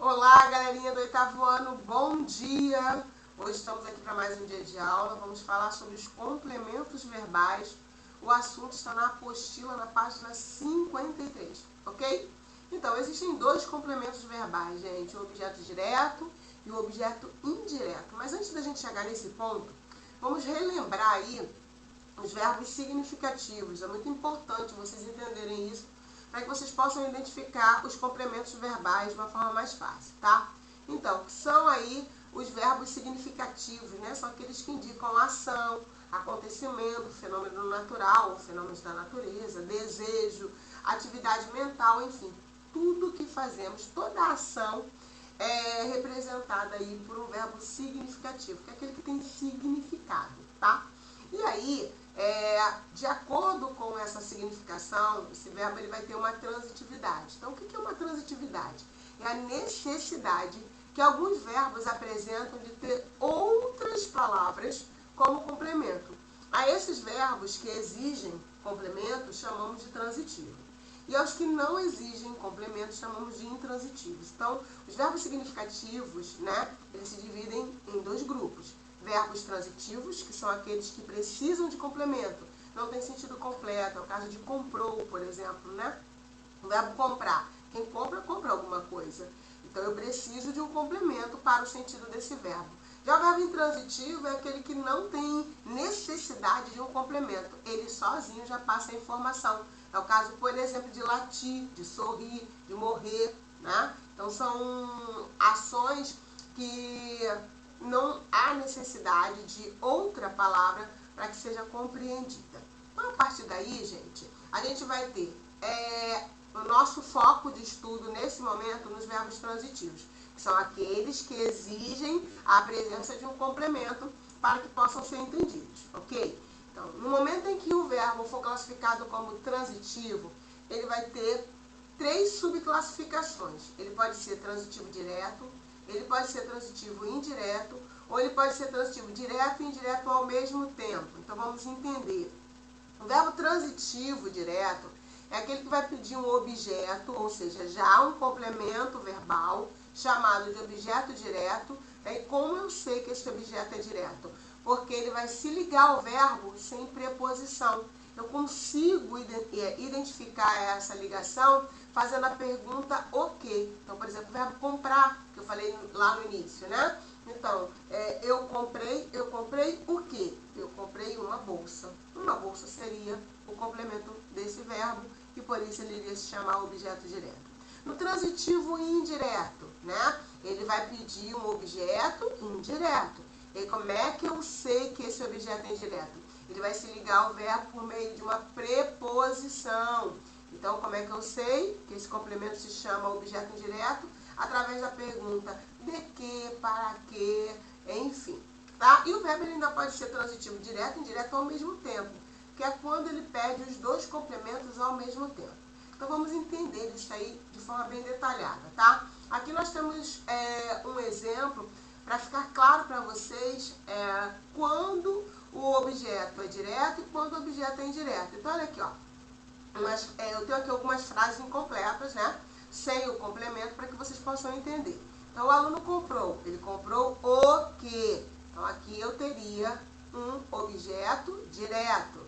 Olá, galerinha do 8º ano, bom dia! Hoje estamos aqui para mais um dia de aula. Vamos falar sobre os complementos verbais. O assunto está na apostila, na página 53, ok? Então, existem dois complementos verbais, gente. O objeto direto e o objeto indireto. Mas antes da gente chegar nesse ponto, vamos relembrar aí os verbos significativos. É muito importante vocês entenderem isso, para que vocês possam identificar os complementos verbais de uma forma mais fácil, tá? Então, são aí os verbos significativos, né? São aqueles que indicam ação, acontecimento, fenômeno natural, fenômenos da natureza, desejo, atividade mental, enfim, tudo que fazemos, toda a ação é representada aí por um verbo significativo, que é aquele que tem significado, tá? E aí, de acordo com essa significação, esse verbo ele vai ter uma transitividade. Então, o que é uma transitividade? É a necessidade que alguns verbos apresentam de ter outras palavras como complemento. A esses verbos que exigem complemento, chamamos de transitivo. E aos que não exigem complemento, chamamos de intransitivos. Então, os verbos significativos, né, eles se dividem em dois grupos. Verbos transitivos, que são aqueles que precisam de complemento, não tem sentido completo, é o caso de comprou, por exemplo, né? O verbo comprar. Quem compra, compra alguma coisa. Então, eu preciso de um complemento para o sentido desse verbo. Já o verbo intransitivo é aquele que não tem necessidade de um complemento. Ele sozinho já passa a informação. É o caso, por exemplo, de latir, de sorrir, de morrer, né? Então, são ações que não há necessidade de outra palavra para que seja compreendida. Então, a partir daí, gente, a gente vai ter o nosso foco de estudo nesse momento nos verbos transitivos, que são aqueles que exigem a presença de um complemento para que possam ser entendidos, ok? Então, no momento em que o verbo for classificado como transitivo, ele vai ter três subclassificações. Ele pode ser transitivo direto, ele pode ser transitivo indireto, ou ele pode ser transitivo direto e indireto ao mesmo tempo. Então, vamos entender. O verbo transitivo direto é aquele que vai pedir um objeto, ou seja, já um complemento verbal, chamado de objeto direto. E como eu sei que esse objeto é direto? Porque ele vai se ligar ao verbo sem preposição. Eu consigo identificar essa ligação fazendo a pergunta o quê. Então, por exemplo, o verbo comprar, que eu falei lá no início, né? Então, eu comprei o quê? Eu comprei uma bolsa. Uma bolsa seria o complemento desse verbo e por isso ele iria se chamar objeto direto. No transitivo indireto, né? Ele vai pedir um objeto indireto. E como é que eu sei que esse objeto é indireto? Ele vai se ligar ao verbo por meio de uma preposição. Então, como é que eu sei que esse complemento se chama objeto indireto? Através da pergunta de que, para que, enfim. Tá? E o verbo ele ainda pode ser transitivo direto e indireto ao mesmo tempo, que é quando ele pede os dois complementos ao mesmo tempo. Então, vamos entender isso aí de forma bem detalhada, tá? Aqui nós temos um exemplo para ficar claro para vocês quando o objeto é direto e quando o objeto é indireto. Então, olha aqui, ó. Eu tenho aqui algumas frases incompletas, né? Sem o complemento, para que vocês possam entender. Então, o aluno comprou. Ele comprou o quê? Então, aqui eu teria um objeto direto.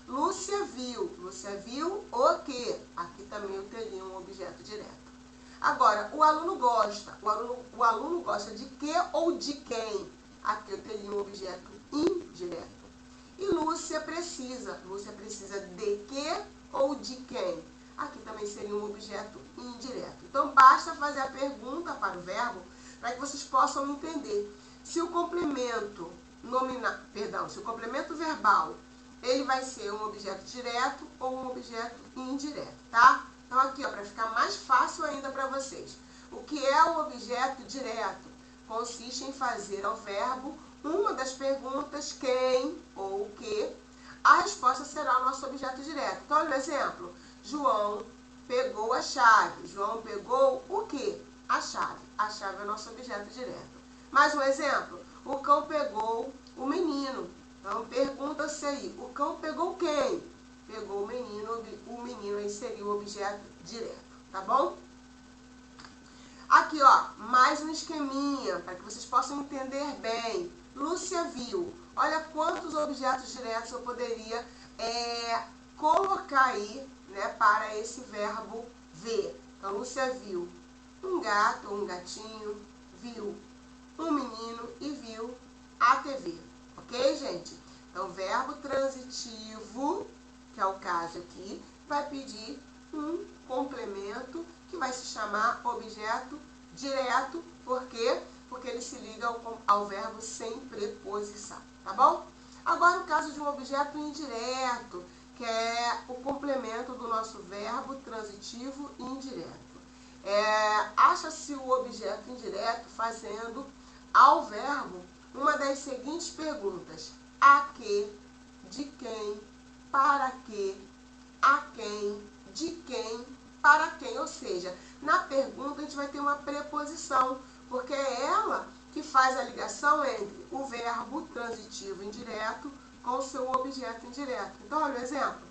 Lúcia viu. Lúcia viu o quê? Aqui também eu teria um objeto direto. Agora, o aluno gosta. O aluno gosta de que ou de quem? Aqui eu teria um objeto indireto. E Lúcia precisa. Lúcia precisa de que ou de quem? Aqui também seria um objeto indireto. Então, basta fazer a pergunta para o verbo para que vocês possam entender. Se o complemento se o complemento verbal ele vai ser um objeto direto ou um objeto indireto, tá? Então, aqui, ó, para ficar mais fácil ainda para vocês. O que é o objeto direto? Consiste em fazer ao verbo uma das perguntas quem ou o que. A resposta será o nosso objeto direto. Então, olha o exemplo. João pegou a chave. João pegou o quê? A chave. A chave é o nosso objeto direto. Mais um exemplo. O cão pegou o menino. Então, pergunta-se aí, o cão pegou quem? Pegou o menino aí seria o objeto direto, tá bom? Aqui, ó, mais um esqueminha, para que vocês possam entender bem. Lúcia viu. Olha quantos objetos diretos eu poderia colocar aí, né, para esse verbo ver. Então, Lúcia viu um gato ou um gatinho, viu um menino e viu a TV. Ok, gente? Então, verbo transitivo, que é o caso aqui, vai pedir um complemento que vai se chamar objeto direto. Por quê? Porque ele se liga ao verbo sem preposição, tá bom? Agora, o caso de um objeto indireto, que é o complemento do nosso verbo transitivo indireto. Acha-se o objeto indireto fazendo ao verbo uma das seguintes perguntas: a que, de quem, para que, a quem, de quem, para quem. Ou seja, na pergunta a gente vai ter uma preposição, porque é ela que faz a ligação entre o verbo transitivo indireto com o seu objeto indireto. Então, olha o exemplo.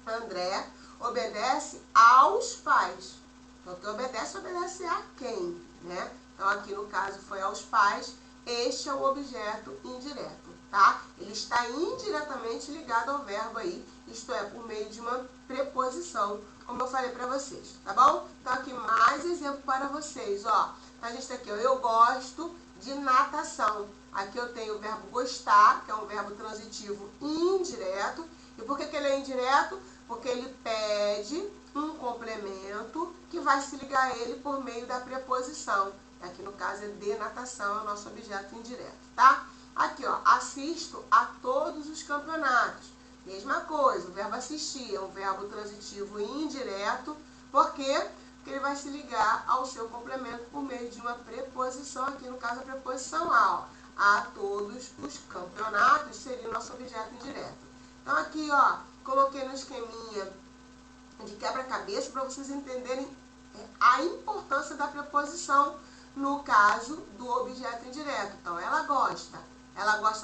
André obedece aos pais. Então, quem obedece, obedece a quem, né? Então, aqui no caso foi aos pais. Este é o objeto indireto, tá? Ele está indiretamente ligado ao verbo aí, isto é, por meio de uma preposição, como eu falei para vocês, tá bom? Então, aqui mais exemplo para vocês, ó. A gente tá aqui, ó, eu gosto de natação. Aqui eu tenho o verbo gostar, que é um verbo transitivo indireto. E por que ele é indireto? Porque ele pede um complemento que vai se ligar a ele por meio da preposição. Aqui no caso é de natação, é o nosso objeto indireto, tá? Aqui, ó, assisto a todos os campeonatos. Mesma coisa, o verbo assistir é um verbo transitivo indireto. Por quê? Porque ele vai se ligar ao seu complemento por meio de uma preposição. Aqui no caso a preposição a, ó. A todos os campeonatos seria o nosso objeto indireto. Então aqui, ó, coloquei no esqueminha de quebra-cabeça para vocês entenderem a importância da preposição no caso do objeto indireto. Então, ela gosta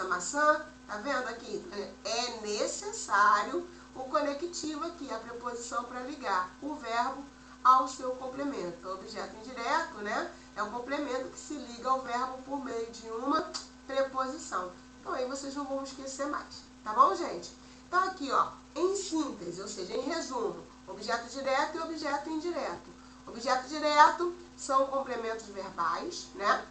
da maçã, tá vendo aqui? É necessário o conectivo aqui, a preposição para ligar o verbo ao seu complemento. Então, o objeto indireto, né, é um complemento que se liga ao verbo por meio de uma preposição. Então, aí vocês não vão esquecer mais, tá bom, gente? Então, aqui, ó, em síntese, ou seja, em resumo, objeto direto e objeto indireto. Objeto direto são complementos verbais, né?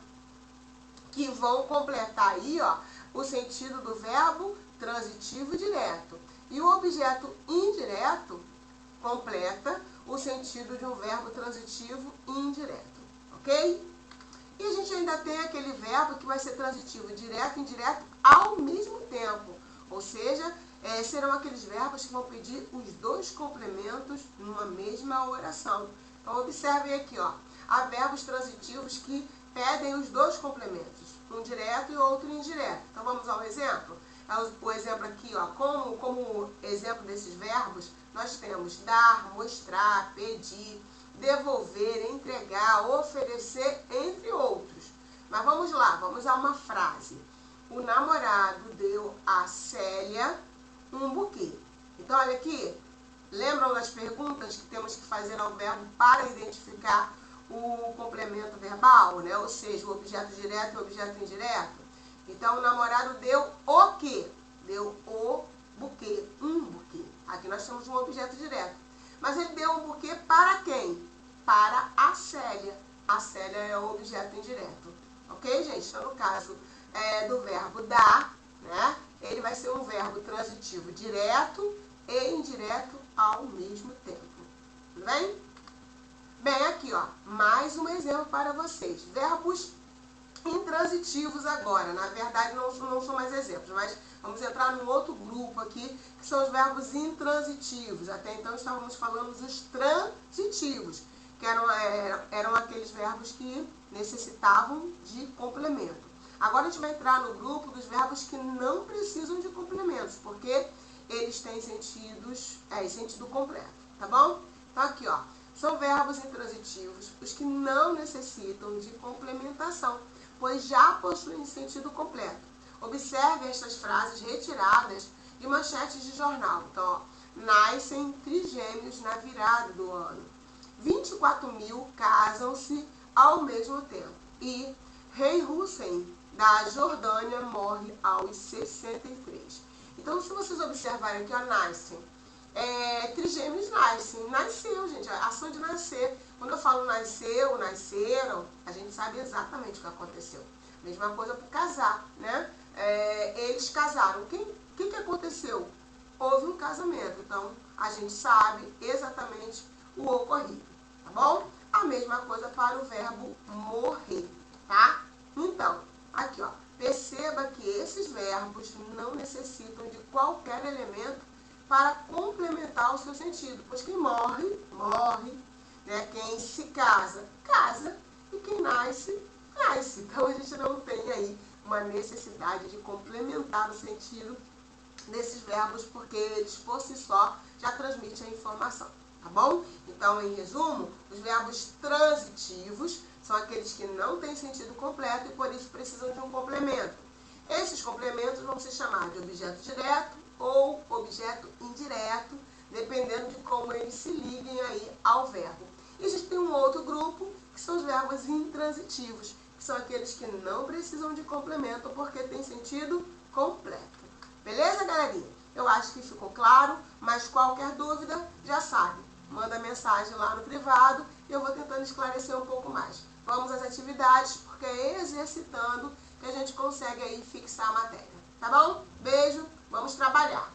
Que vão completar aí, ó, o sentido do verbo transitivo direto. E o objeto indireto completa o sentido de um verbo transitivo indireto, ok? E a gente ainda tem aquele verbo que vai ser transitivo direto e indireto ao mesmo tempo. Ou seja, serão aqueles verbos que vão pedir os dois complementos numa mesma oração. Então, observem aqui, ó, há verbos transitivos que pedem os dois complementos, um direto e outro indireto. Então, vamos ao exemplo? O exemplo aqui, ó, como exemplo desses verbos, nós temos dar, mostrar, pedir, devolver, entregar, oferecer, entre outros. Mas vamos lá, vamos a uma frase. O namorado deu a Célia um buquê. Então, olha aqui. Lembram das perguntas que temos que fazer ao verbo para identificar o complemento verbal, né? Ou seja, o objeto direto e o objeto indireto? Então, o namorado deu o quê? Deu o buquê, um buquê. Aqui nós temos um objeto direto. Mas ele deu um buquê para quem? Para a Célia. A Célia é o objeto indireto. Ok, gente? Então, no caso do verbo dar, né? Ele vai ser um verbo transitivo direto e indireto ao mesmo tempo. Tudo bem? Bem, aqui, ó, mais um exemplo para vocês. Verbos intransitivos agora. Na verdade, não são mais exemplos, mas vamos entrar num outro grupo aqui, que são os verbos intransitivos. Até então, estávamos falando dos transitivos, que eram aqueles verbos que necessitavam de complemento. Agora, a gente vai entrar no grupo dos verbos que não precisam de complementos, porque eles têm sentido completo, tá bom? Então, aqui, ó, são verbos intransitivos, os que não necessitam de complementação, pois já possuem sentido completo. Observe estas frases retiradas de manchetes de jornal. Então, ó, nascem trigêmeos na virada do ano. 24 mil casam-se ao mesmo tempo. E rei Hussein, da Jordânia, morre aos 63. Então, se vocês observarem aqui, ó, nascem. Trigêmeos nasceu, gente, a ação de nascer. Quando eu falo nasceu, nasceram, a gente sabe exatamente o que aconteceu. Mesma coisa para casar, né? Eles casaram. O que aconteceu? Houve um casamento, então a gente sabe exatamente o ocorrido, tá bom? A mesma coisa para o verbo morrer, tá? Então, aqui, ó, perceba que esses verbos não necessitam de qualquer elemento para complementar o seu sentido, pois quem morre, morre, né? Quem se casa, casa, e quem nasce, nasce. Então a gente não tem aí uma necessidade de complementar o sentido desses verbos, porque eles por si só já transmitem a informação, tá bom? Então, em resumo, os verbos transitivos são aqueles que não têm sentido completo e por isso precisam de um complemento. Esses complementos vão se chamar de objeto direto ou objeto indireto, dependendo de como eles se liguem aí ao verbo. E a gente tem um outro grupo, que são os verbos intransitivos, que são aqueles que não precisam de complemento porque têm sentido completo. Beleza, galerinha? Eu acho que ficou claro, mas qualquer dúvida, já sabe. Manda mensagem lá no privado e eu vou tentando esclarecer um pouco mais. Vamos às atividades, porque é exercitando que a gente consegue aí fixar a matéria. Tá bom? Beijo, vamos trabalhar.